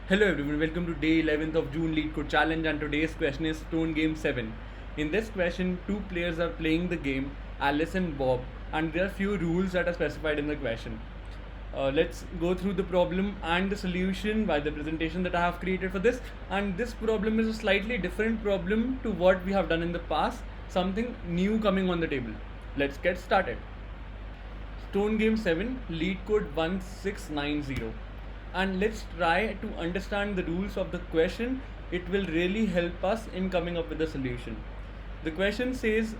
Hello everyone, welcome to day 11th of June Leetcode challenge, and today's question is Stone Game 7. In this question, two players are playing the game, Alice and Bob, and there are few rules that are specified in the question. Let's go through the problem and the solution by the presentation that I have created for this. And this problem is a slightly different problem to what we have done in the past, something new coming on the table. Let's get started. Stone Game 7, Leetcode 1690. And let's try to understand the rules of the question. It will really help us in coming up with a solution. The question says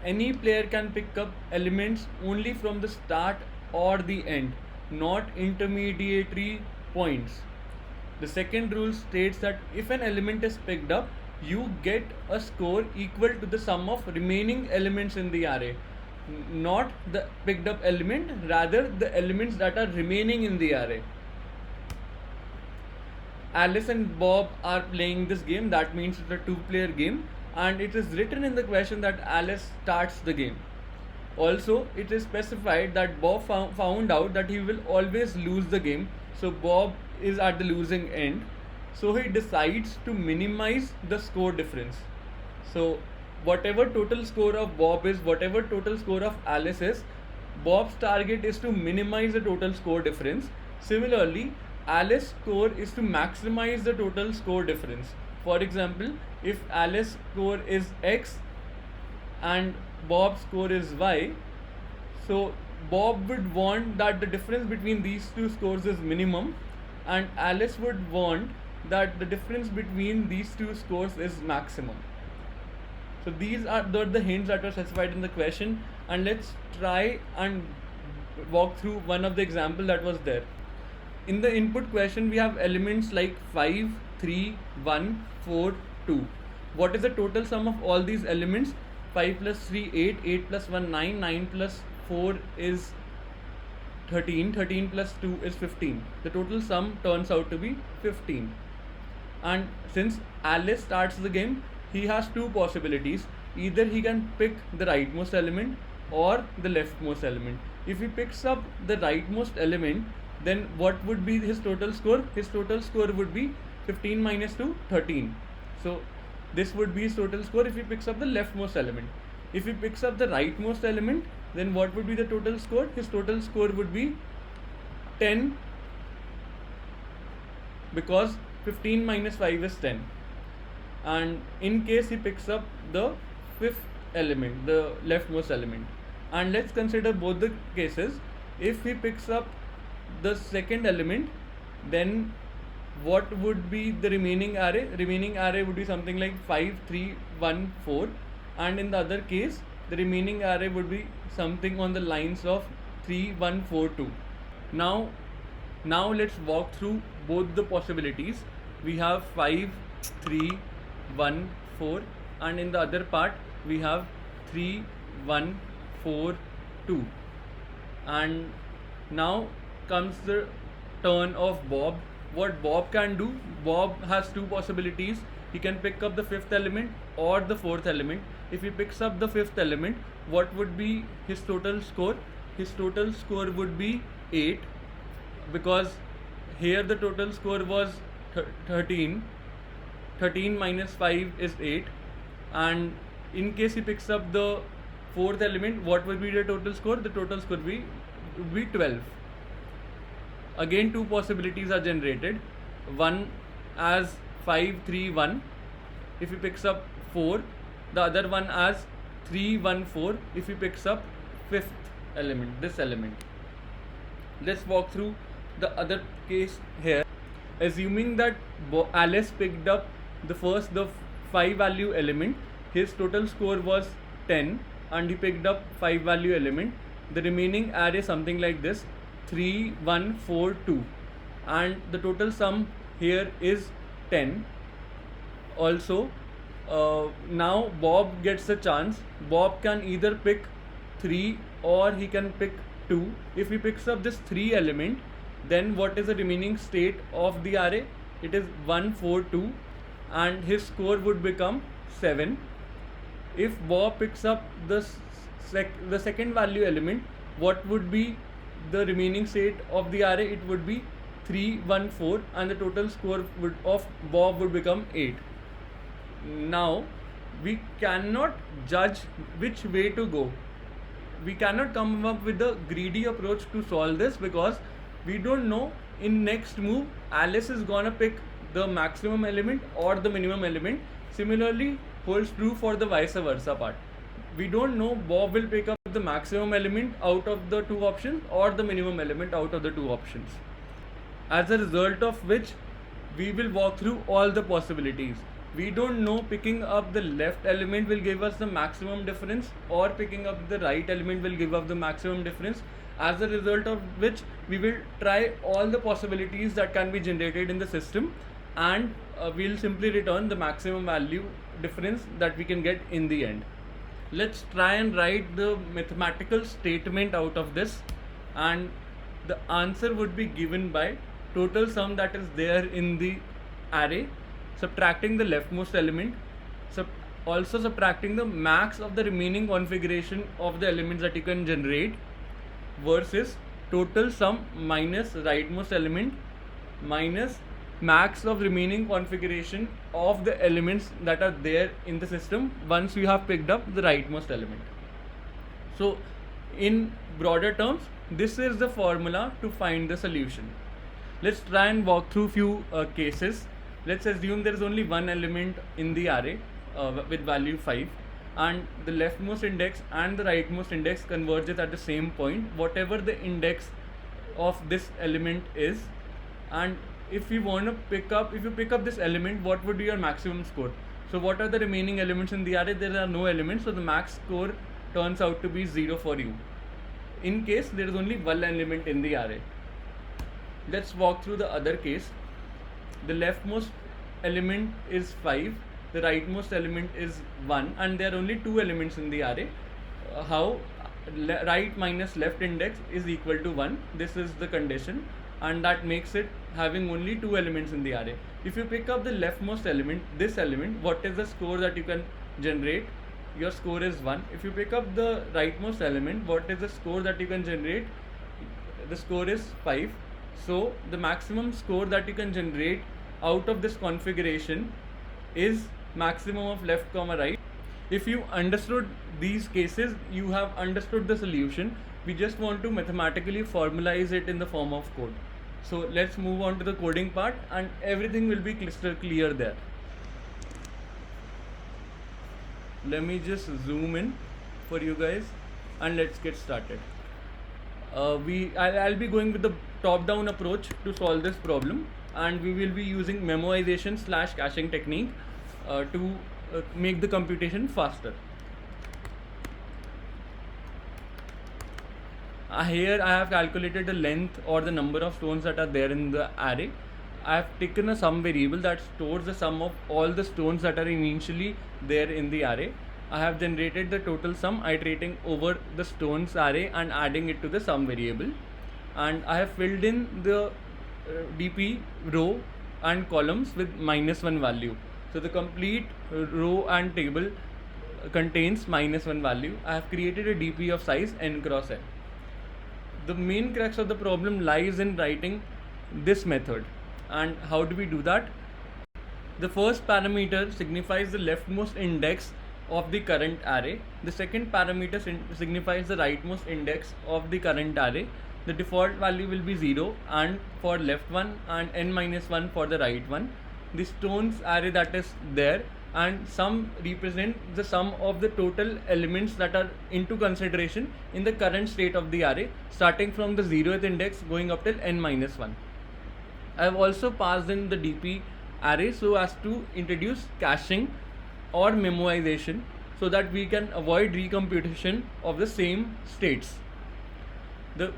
any player can pick up elements only from the start or the end, not intermediary points. The second rule states that if an element is picked up, you get a score equal to the sum of remaining elements in the array. Not the picked up element, rather the elements that are remaining in the array. Alice and Bob are playing this game, that means it's a two-player game, and it is written in the question that Alice starts the game. Also, it is specified that Bob found out that he will always lose the game, so Bob is at the losing end. So he decides to minimize the score difference. So whatever total score of Bob is, whatever total score of Alice is, Bob's target is to minimize the total score difference. Similarly, Alice's score is to maximize the total score difference. For example, if Alice's score is X and Bob's score is Y, so Bob would want that the difference between these two scores is minimum, and Alice would want that the difference between these two scores is maximum. So these are the hints that were specified in the question, and let's try and walk through one of the example that was there. In the input question, we have elements like 5, 3, 1, 4, 2. What is the total sum of all these elements? 5 plus 3, 8, 8 plus 1, 9, 9 plus 4 is 13, 13 plus 2 is 15. The total sum turns out to be 15. And since Alice starts the game, he has two possibilities. Either he can pick the rightmost element or the leftmost element. If he picks up the rightmost element, then what would be his total score? His total score would be 15 minus 2, 13. So this would be his total score if he picks up the leftmost element. If he picks up the rightmost element, then what would be the total score? His total score would be 10, because 15 minus 5 is 10. And in case he picks up the fifth element, the leftmost element. And let's consider both the cases. If he picks up the second element, then what would be the remaining array? Remaining array would be something like 5, 3, 1, 4, and in the other case the remaining array would be something on the lines of 3, 1, 4, 2. Now let's walk through both the possibilities. We have 5, 3, 1, 4, and in the other part we have 3, 1, 4, 2. And now comes the turn of Bob. What Bob can do? Bob has two possibilities. He can pick up the fifth element or the fourth element. If he picks up the fifth element, what would be his total score? His total score would be 8, because here the total score was 13. 13 minus 5 is 8, and in case he picks up the fourth element, what will be the total score? The total score would be 12. Again, two possibilities are generated. One as 5, 3, 1 if he picks up 4. The other one as 3, 1, 4 if he picks up fifth element, this element. Let's walk through the other case here. Assuming that Alice picked up the 5 value element, his total score was 10, and he picked up 5 value element. The remaining array something like this: 3, 1, 4, 2, and the total sum here is 10. Also, now Bob gets a chance. Bob can either pick 3 or he can pick 2. If he picks up this 3 element, then what is the remaining state of the array? It is 1, 4, 2, and his score would become 7. If Bob picks up the second value element, what would be the remaining state of the array? It would be 3, 1, 4, and the total score of Bob would become 8. Now, we cannot judge which way to go. We cannot come up with a greedy approach to solve this because we don't know in next move Alice is gonna pick the maximum element or the minimum element. Similarly holds true for the vice versa part. We don't know Bob will pick up the maximum element out of the two options or the minimum element out of the two options. As a result of which we will walk through all the possibilities. We don't know picking up the left element will give us the maximum difference or picking up the right element will give us the maximum difference. As a result of which we will try all the possibilities that can be generated in the system, and we'll simply return the maximum value difference that we can get in the end. Let's try and write the mathematical statement out of this, and the answer would be given by total sum that is there in the array, subtracting the leftmost element, also subtracting the max of the remaining configuration of the elements that you can generate, versus total sum minus rightmost element minus max of remaining configuration of the elements that are there in the system once you have picked up the rightmost element. So in broader terms, this is the formula to find the solution. Let's try and walk through few cases. Let's assume there is only one element in the array with value 5, and the leftmost index and the rightmost index converges at the same point, whatever the index of this element is. And if you pick up this element, what would be your maximum score? So what are the remaining elements in the array? There are no elements, so the max score turns out to be 0 for you, in case there is only one element in the array. Let's walk through the other case. The leftmost element is 5, the rightmost element is 1, and there are only two elements in the array. How? Right minus left index is equal to 1. This is the condition, and that makes it having only two elements in the array. If you pick up the leftmost element, this element, what is the score that you can generate? Your score is 1. If you pick up the rightmost element, what is the score that you can generate? The score is 5. So the maximum score that you can generate out of this configuration is maximum of left comma right. If you understood these cases, you have understood the solution. We just want to mathematically formalize it in the form of code. So let's move on to the coding part, and everything will be crystal clear there. Let me just zoom in for you guys and let's get started. I'll be going with the top-down approach to solve this problem, and we will be using memoization / caching technique to make the computation faster. Here I have calculated the length or the number of stones that are there in the array. I have taken a sum variable that stores the sum of all the stones that are initially there in the array. I have generated the total sum iterating over the stones array and adding it to the sum variable, and I have filled in the dp row and columns with -1 value. So the complete row and table contains -1 value. I have created a dp of size n cross n. The main crux of the problem lies in writing this method. And how do we do that? The first parameter signifies the leftmost index of the current array. The second parameter signifies the rightmost index of the current array. The default value will be 0 and for left one and n-1 for the right one. The stones array that is there, and sum represent the sum of the total elements that are into consideration in the current state of the array, starting from the 0th index going up till n-1. I have also passed in the dp array so as to introduce caching or memoization so that we can avoid recomputation of the same states. The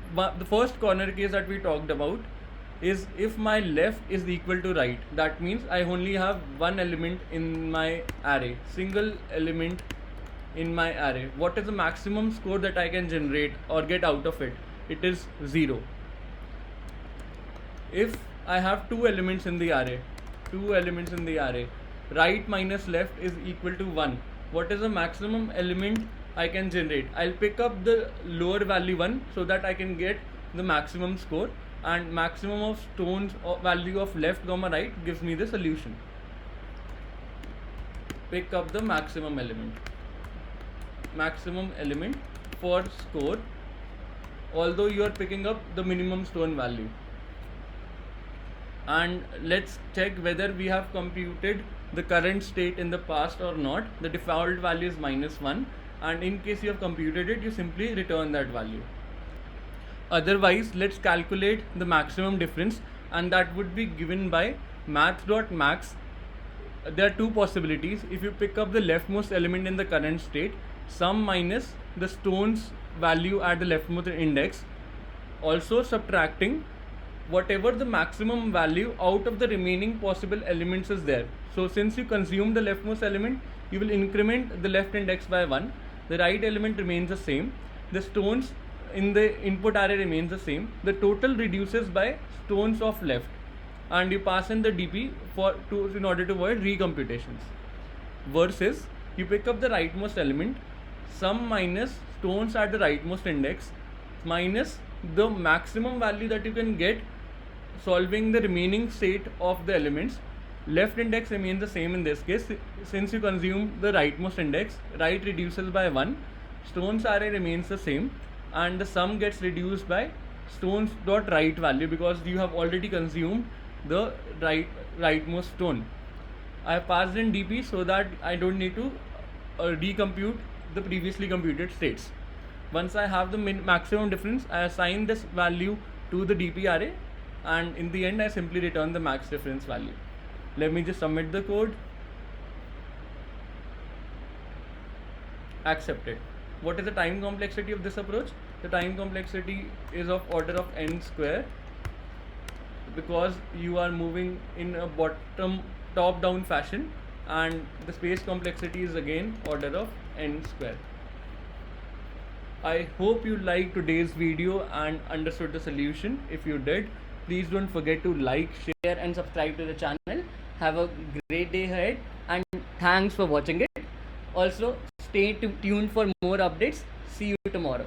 first corner case that we talked about is if my left is equal to right. That means I only have one element in my array, single element in my array. What is the maximum score that I can generate or get out of it? It is 0. If I have two elements in the array, right minus left is equal to 1. What is the maximum element I can generate? I'll pick up the lower value 1 so that I can get the maximum score. and maximum of stones or value of left comma right gives me the solution. Pick up the maximum element for score, although you are picking up the minimum stone value. And let's check whether we have computed the current state in the past or not. The default value is -1, and in case you have computed it, you simply return that value. Otherwise, let's calculate the maximum difference, and that would be given by math.max. There are two possibilities. If you pick up the leftmost element in the current state, sum minus the stone's value at the leftmost index, also subtracting whatever the maximum value out of the remaining possible elements is there. So since you consume the leftmost element, you will increment the left index by 1. The right element remains the same. The stones in the input array remains the same. The total reduces by stones of left, and you pass in the dp in order to avoid recomputations. Versus you pick up the rightmost element, sum minus stones at the rightmost index minus the maximum value that you can get solving the remaining state of the elements. Left index remains the same in this case. Since you consume the rightmost index, right reduces by 1, stones array remains the same, and the sum gets reduced by stones dot right value because you have already consumed the rightmost stone. I have passed in dp so that I don't need to recompute the previously computed states. Once I have the maximum difference, I assign this value to the dp array, and in the end I simply return the max difference value. Let me just submit the code. Accepted. What is the time complexity of this approach? The time complexity is of order of n square because you are moving in a top down fashion, and the space complexity is again order of n square. I hope you liked today's video and understood the solution. If you did, please don't forget to like, share and subscribe to the channel. Have a great day ahead, and thanks for watching it. Also, stay tuned for more updates. See you tomorrow.